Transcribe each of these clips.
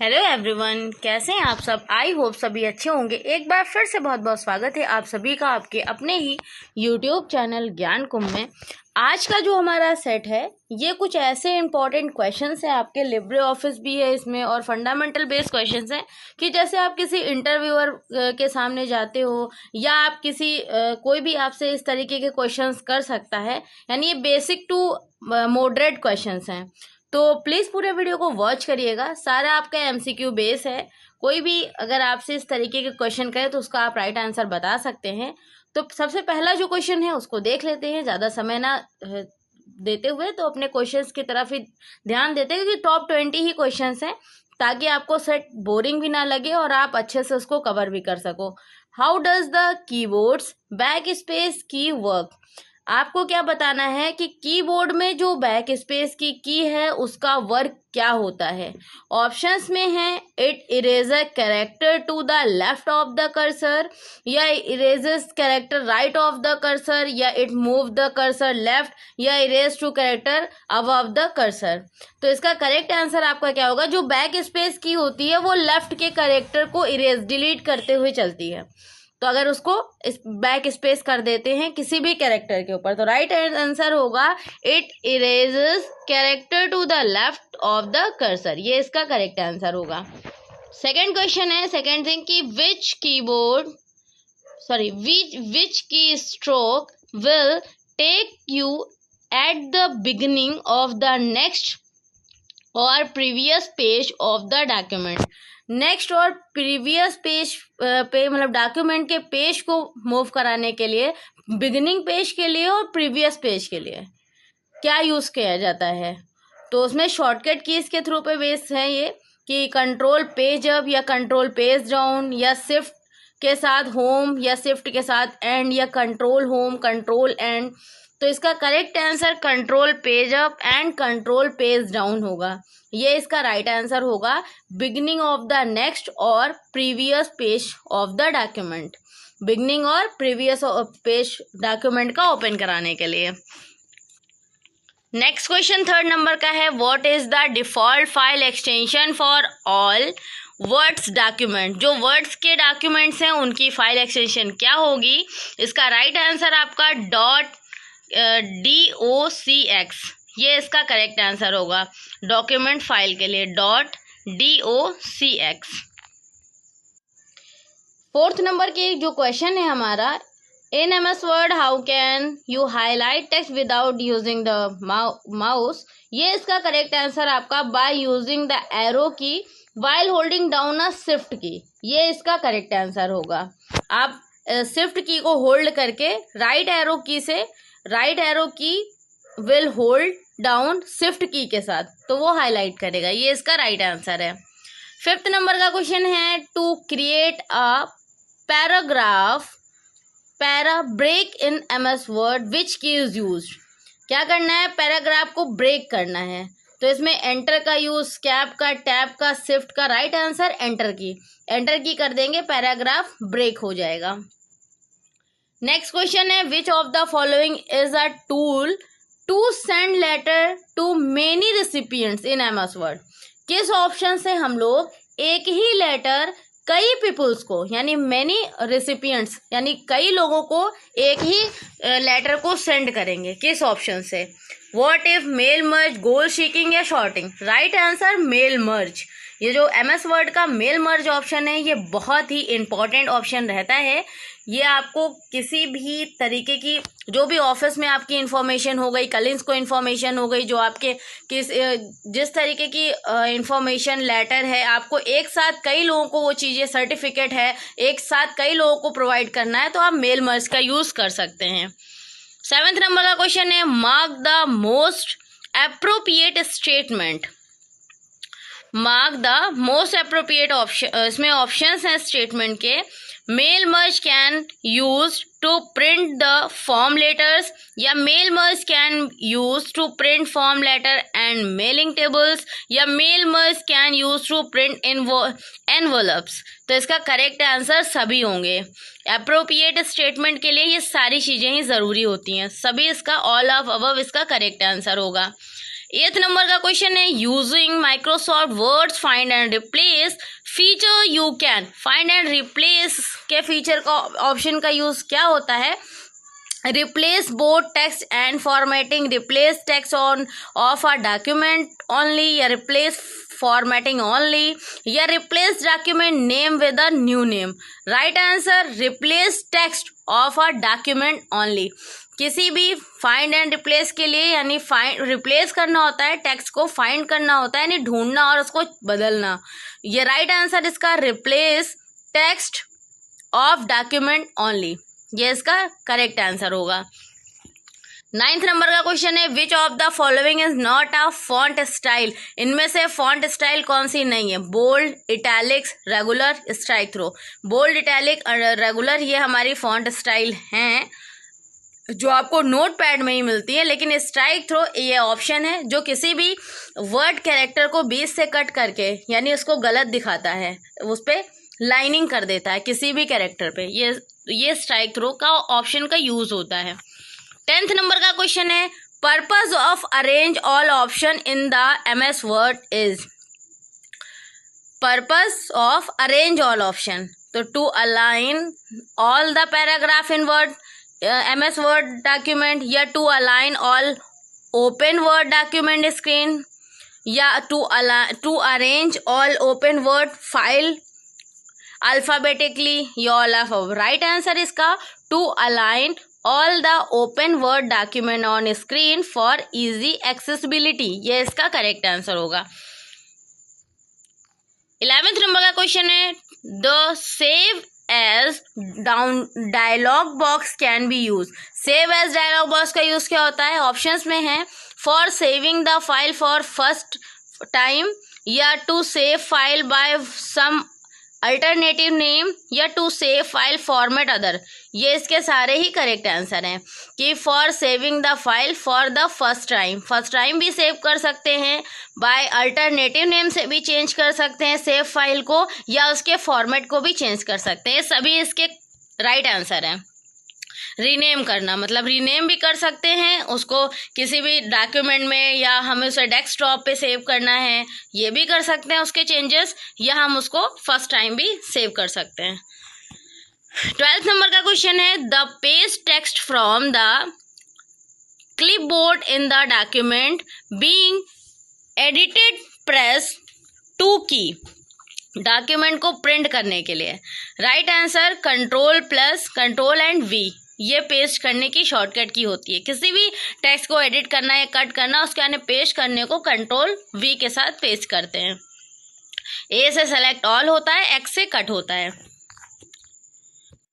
Hello everyone, कैसे हैं आप सब। आई होप सभी अच्छे होंगे। एक बार फिर से बहुत बहुत स्वागत है आप सभी का आपके अपने ही यूट्यूब चैनल ज्ञान कुंभ में। आज का जो हमारा सेट है ये कुछ ऐसे इंपॉर्टेंट क्वेश्चंस हैं, आपके लिब्रे ऑफिस भी है इसमें और फंडामेंटल बेस्ड क्वेश्चंस हैं कि जैसे आप किसी इंटरव्यूअर के सामने जाते हो या आप किसी कोई भी आपसे इस तरीके के क्वेश्चंस कर सकता है, यानी ये बेसिक टू मॉडरेट क्वेश्चंस हैं। तो प्लीज़ पूरे वीडियो को वॉच करिएगा। सारा आपका एमसीक्यू बेस है। कोई भी अगर आपसे इस तरीके के क्वेश्चन करे तो उसका आप राइट आंसर बता सकते हैं। तो सबसे पहला जो क्वेश्चन है उसको देख लेते हैं, ज़्यादा समय ना देते हुए तो अपने क्वेश्चंस की तरफ ही ध्यान देते हैं, क्योंकि टॉप 20 ही क्वेश्चंस हैं, ताकि आपको सेट बोरिंग भी ना लगे और आप अच्छे से उसको कवर भी कर सको। How does the keyboards back space की वर्क। आपको क्या बताना है कि कीबोर्ड में जो बैक स्पेस की की है उसका वर्क क्या होता है। ऑप्शंस में है it eraser character to the left of the cursor, या erases character right of the cursor, या it move the cursor left, या erase two character above the cursor. तो इसका करेक्ट आंसर आपका क्या होगा। जो बैक स्पेस की होती है वो लेफ्ट के कैरेक्टर को इरेज डिलीट करते हुए चलती है। तो अगर उसको इस बैक स्पेस कर देते हैं किसी भी कैरेक्टर के ऊपर तो राइट आंसर होगा it erases character to the left of the cursor. ये इसका करेक्ट आंसर होगा। सेकंड क्वेश्चन है, सेकंड थिंग कि which keystroke will take you at the beginning of the next और previous page of the document. Next और previous page पे मतलब document के पेज को मूव कराने के लिए बिगिनिंग पेज के लिए और प्रीवियस पेज के लिए क्या यूज़ किया जाता है। तो उसमें शॉर्टकट कीज के थ्रू पे बेस है ये कि कंट्रोल पेज अप या कंट्रोल पेज डाउन, या शिफ्ट के साथ होम या शिफ्ट के साथ एंड, या कंट्रोल होम कंट्रोल एंड। तो इसका correct answer control page up and control page down होगा। ये इसका राइट आंसर होगा बिगिनिंग ऑफ द नेक्स्ट और previous page of the document. Beginning और प्रीवियस पेज डॉक्यूमेंट का ओपन कराने के लिए। नेक्स्ट क्वेश्चन थर्ड नंबर का है, what is the default file extension for all words document. जो वर्ड्स के डॉक्यूमेंट्स हैं उनकी फाइल एक्सटेंशन क्या होगी। इसका राइट आंसर आपका .docx, ये इसका करेक्ट आंसर होगा डॉक्यूमेंट फाइल के लिए .docx। फोर्थ नंबर की जो क्वेश्चन है हमारा, इन MS Word how can you highlight text without using the mouse. ये इसका करेक्ट आंसर आपका बाय यूजिंग द एरो की वाइल होल्डिंग डाउन अ शिफ्ट की। ये इसका करेक्ट आंसर होगा। आप शिफ्ट की को होल्ड करके right arrow key will hold down shift key के साथ, तो वो हाईलाइट करेगा। ये इसका राइट आंसर है। फिफ्थ नंबर का क्वेश्चन है, to create a para break in MS Word which key is used. क्या करना है, पैराग्राफ को ब्रेक करना है। तो इसमें एंटर का यूज, कैप का, टैब का, शिफ्ट का। राइट आंसर एंटर की कर देंगे, पैराग्राफ ब्रेक हो जाएगा। नेक्स्ट क्वेश्चन है, which of the following is a tool to send letter to many recipients in MS Word। किस ऑप्शन से हम लोग एक ही लेटर कई पीपुल्स को, यानी मेनी रिसिपिएंट्स यानी कई लोगों को एक ही लेटर को सेंड करेंगे, किस ऑप्शन से। What if mail merge, goal seeking या sorting. Right answer mail merge. ये जो MS Word का मेल मर्ज ऑप्शन है ये बहुत ही इंपॉर्टेंट ऑप्शन रहता है। ये आपको किसी भी तरीके की जो भी ऑफिस में आपकी इन्फॉर्मेशन हो गई, कलिंग्स को इन्फॉर्मेशन हो गई, जो आपके जिस तरीके की इन्फॉर्मेशन लेटर है, आपको एक साथ कई लोगों को वो चीज़ें, सर्टिफिकेट है, एक साथ कई लोगों को प्रोवाइड करना है, तो आप मेल मर्ज का यूज़ कर सकते हैं। सेवेंथ नंबर का क्वेश्चन है, mark the most appropriate statement. Mark the most appropriate option, इसमें ऑप्शंस हैं स्टेटमेंट के। Mail merge can use to print the form letters, या mail merge can use to print form letter and mailing tables, या mail merge can use to print envelopes. तो इसका correct answer सभी होंगे। Appropriate statement के लिए ये सारी चीज़ें ही ज़रूरी होती हैं, सभी इसका ऑल ऑफ अबव इसका करेक्ट आंसर होगा। 8 नंबर का क्वेश्चन है using Microsoft words find and replace feature you can. Find and replace के फीचर का ऑप्शन का यूज क्या होता है? Replace both text and formatting, replace text on of a document only, या रिप्लेस फॉर्मेटिंग ओनली, या replace document name with a new name. Right answer replace text of a document only. किसी भी find and replace के लिए यानी replace करना होता है, टेक्स्ट को फाइंड करना होता है यानी ढूंढना और उसको बदलना। ये राइट आंसर इसका replace text of document only, ये इसका करेक्ट आंसर होगा। 9th नंबर का क्वेश्चन है which of the following is not a font style. इनमें से फॉन्ट स्टाइल कौन सी नहीं है? Bold, italics, regular, strikethrough. Bold, italic, regular ये हमारी फॉन्ट स्टाइल हैं जो आपको नोट पैड में ही मिलती है, लेकिन स्ट्राइक थ्रो ये ऑप्शन है जो किसी भी वर्ड कैरेक्टर को बीच से कट करके यानी उसको गलत दिखाता है, उस पर लाइनिंग कर देता है किसी भी कैरेक्टर पे, ये स्ट्राइक थ्रो का ऑप्शन का यूज होता है। 10th नंबर का क्वेश्चन है purpose of arrange all option in the MS Word इज। Purpose of arrange all option, तो to align all the paragraph in Word MS Word document, या to align all open Word document screen, या to arrange all open Word file alphabetically, या all of. Right answer इसका to align all the open Word document on screen for easy accessibility, ये इसका correct answer होगा। 11th number का question है the save as dialog box can be use. Save as dialog box का use क्या होता है? ऑप्शंस में है for saving the file for first time, या to save file by some alternative name, या to save file format other. ये इसके सारे ही करेक्ट आंसर हैं कि for saving the file for the first time भी सेव कर सकते हैं, बाय अल्टरनेटिव नेम से भी चेंज कर सकते हैं सेव फाइल को, या उसके फॉर्मेट को भी चेंज कर सकते हैं। सभी इसके राइट आंसर हैं। रीनेम करना मतलब रीनेम भी कर सकते हैं उसको किसी भी डॉक्यूमेंट में, या हमें उसे डेस्कटॉप पे सेव करना है ये भी कर सकते हैं उसके चेंजेस, या हम उसको फर्स्ट टाइम भी सेव कर सकते हैं। 12th नंबर का क्वेश्चन है the paste text from the clipboard in the document being edited press 2 की। डॉक्यूमेंट को प्रिंट करने के लिए right answer control and V, ये पेस्ट करने की शॉर्टकट की होती है। किसी भी टेक्स्ट को एडिट करना या कट करना उसके आने पेस्ट करने को कंट्रोल V के साथ पेस्ट करते हैं। A से सेलेक्ट ऑल होता है, X से कट होता है।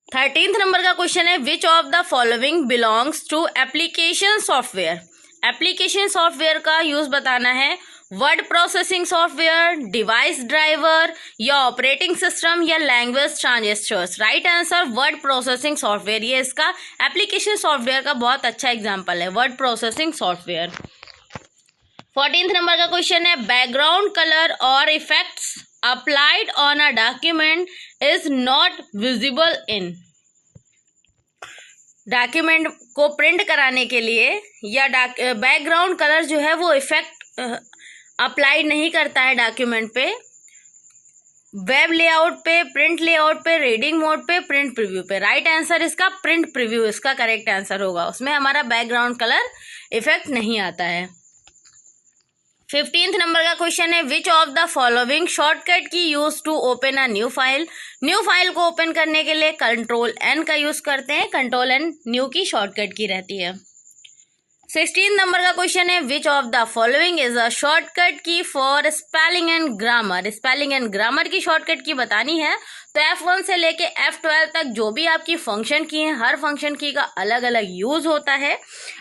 13th नंबर का क्वेश्चन है which of the following belongs to application software. Application software का यूज बताना है। Word processing software, device driver, या ऑपरेटिंग सिस्टम, या language transistors. Right answer word processing software, ये इसका एप्लीकेशन सॉफ्टवेयर का बहुत अच्छा एग्जांपल है word processing software. 14th number का क्वेश्चन है बैकग्राउंड कलर और effects applied on a document is not visible in. Document को प्रिंट कराने के लिए या बैकग्राउंड कलर जो है वो इफेक्ट अप्लाई नहीं करता है डॉक्यूमेंट पे, वेब लेआउट पे, प्रिंट लेआउट पे, रीडिंग मोड पे, प्रिंट प्रीव्यू पे। राइट आंसर इसका प्रिंट प्रीव्यू इसका करेक्ट आंसर होगा, उसमें हमारा बैकग्राउंड कलर इफेक्ट नहीं आता है। 15th नंबर का क्वेश्चन है which of the following shortcut key use to open a new file. New file को ओपन करने के लिए कंट्रोल N का यूज करते हैं, कंट्रोल N न्यू की शॉर्टकट की रहती है। 16th नंबर का क्वेश्चन है which of the following is a shortcut key for spelling and grammar. Spelling and grammar की शॉर्टकट की बतानी है तो F1 से लेके F12 तक जो भी आपकी फंक्शन की है हर फंक्शन की का अलग अलग यूज होता है।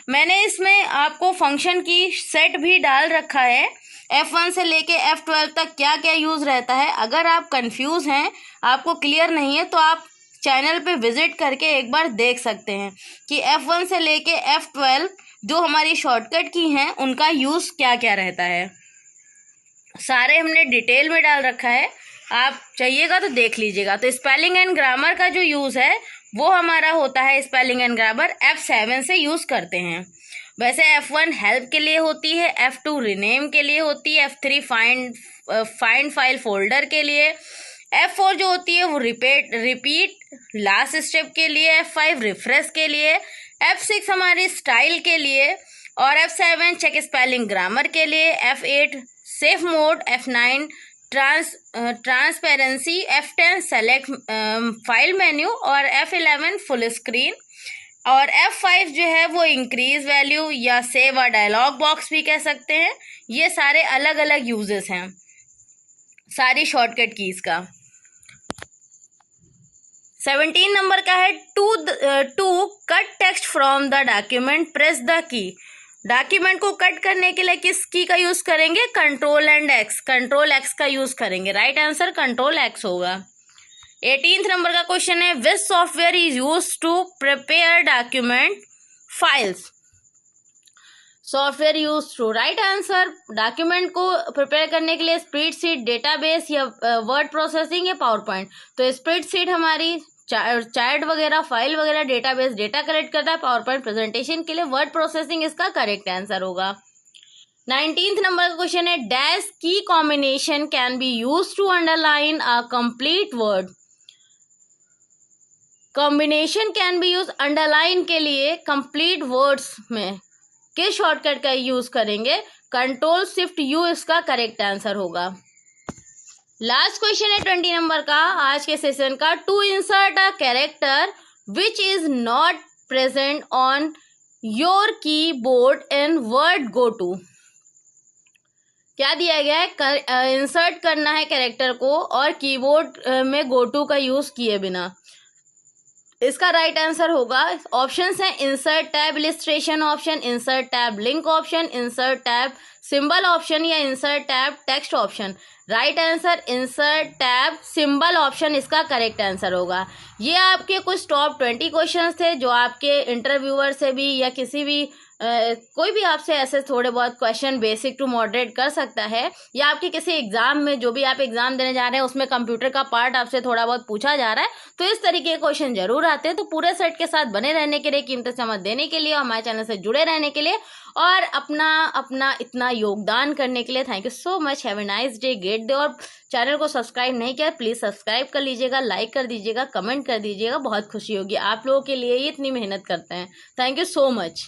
मैंने इसमें आपको फंक्शन की सेट भी डाल रखा है, F1 से लेके F12 तक क्या क्या यूज रहता है। अगर आप कंफ्यूज हैं, आपको क्लियर नहीं है, तो आप चैनल पे विजिट करके एक बार देख सकते हैं कि F1 से लेके F12 जो हमारी शॉर्टकट की हैं उनका यूज क्या क्या रहता है। सारे हमने डिटेल में डाल रखा है, आप चाहिएगा तो देख लीजिएगा। तो स्पेलिंग एंड ग्रामर का जो यूज है वो हमारा होता है, स्पेलिंग एंड ग्रामर F7 से यूज करते हैं। वैसे F1 हेल्प के लिए होती है, F2 रिनेम के लिए होती है, F3 फाइंड फाइल फोल्डर के लिए, F4 जो होती है वो रिपीट लास्ट स्टेप के लिए, F5 रिफ्रेश के लिए, F6 हमारी स्टाइल के लिए, और F7 चेक स्पेलिंग ग्रामर के लिए, F8 safe mode, F9 transparency, F10 select file menu, और F11 फुल स्क्रीन, और F5 जो है वो इंक्रीज वैल्यू या सेव अ डायलॉग बॉक्स भी कह सकते हैं। ये सारे अलग अलग यूजेस हैं सारी शॉर्टकट कीज का। 17 नंबर का है to cut text from the document press the key. Document को कट करने के लिए किस की का यूज करेंगे? कंट्रोल एक्स का यूज करेंगे। राइट आंसर कंट्रोल एक्स होगा। 18th नंबर का क्वेश्चन है which software is use to prepare document files. Software use to, right answer document को प्रिपेयर करने के लिए स्प्रेडशीट, डेटाबेस या वर्ड प्रोसेसिंग या पावर पॉइंट। तो स्प्रेडशीट हमारी चैट वगैरह, फाइल वगैरह, डेटाबेस डेटा कलेक्ट करता है, पावर पॉइंट प्रेजेंटेशन के लिए, वर्ड प्रोसेसिंग इसका करेक्ट आंसर होगा। 19th नंबर का क्वेश्चन है dash key combination can be use to underline a complete word. Combination can be use underline के लिए कंप्लीट वर्ड्स में किस शॉर्टकट का यूज करेंगे? कंट्रोल शिफ्ट यू इसका करेक्ट आंसर होगा। लास्ट क्वेश्चन है 20 नंबर का आज के सेशन का to insert a character which is not present on your keyboard in Word go to. क्या दिया गया है? इंसर्ट करना है कैरेक्टर को और कीबोर्ड में गो टू का यूज किए बिना। इसका राइट आंसर होगा, ऑप्शंस हैं insert tab illustration option, insert tab link option, insert tab symbol option या insert tab text option. Right answer insert tab symbol option इसका करेक्ट आंसर होगा। ये आपके कुछ टॉप 20 क्वेश्चंस थे जो आपके इंटरव्यूअर से भी या किसी भी कोई भी आपसे ऐसे थोड़े बहुत क्वेश्चन बेसिक टू मॉडरेट कर सकता है, या आपके किसी एग्जाम में जो भी आप एग्जाम देने जा रहे हैं उसमें कंप्यूटर का पार्ट आपसे थोड़ा बहुत पूछा जा रहा है, तो इस तरीके के क्वेश्चन जरूर आते हैं। तो पूरे सेट के साथ बने रहने के लिए, कीमती समय देने के लिए, हमारे चैनल से जुड़े रहने के लिए और अपना इतना योगदान करने के लिए thank you so much. Have a nice day, great day. और चैनल को सब्सक्राइब नहीं किया प्लीज सब्सक्राइब कर लीजिएगा, लाइक कर दीजिएगा, कमेंट कर दीजिएगा, बहुत खुशी होगी। आप लोगों के लिए ही इतनी मेहनत करते हैं। Thank you so much.